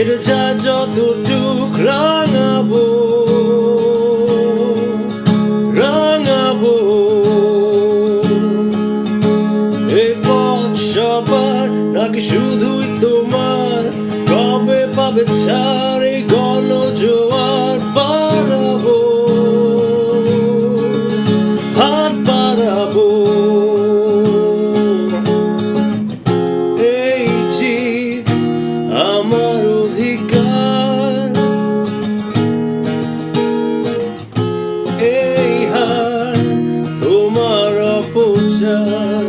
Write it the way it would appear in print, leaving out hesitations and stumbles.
এটা যতটুক রাঙাবো রাঙাবো এই পথ সবার নাকি শুধুই তোমার? কবে পাবে ছাড় এই গণজোয়ার? বাড়াবো হাত বাড়াবো, এই জিত আমার অধিকার, এই হার তোমার অপচার।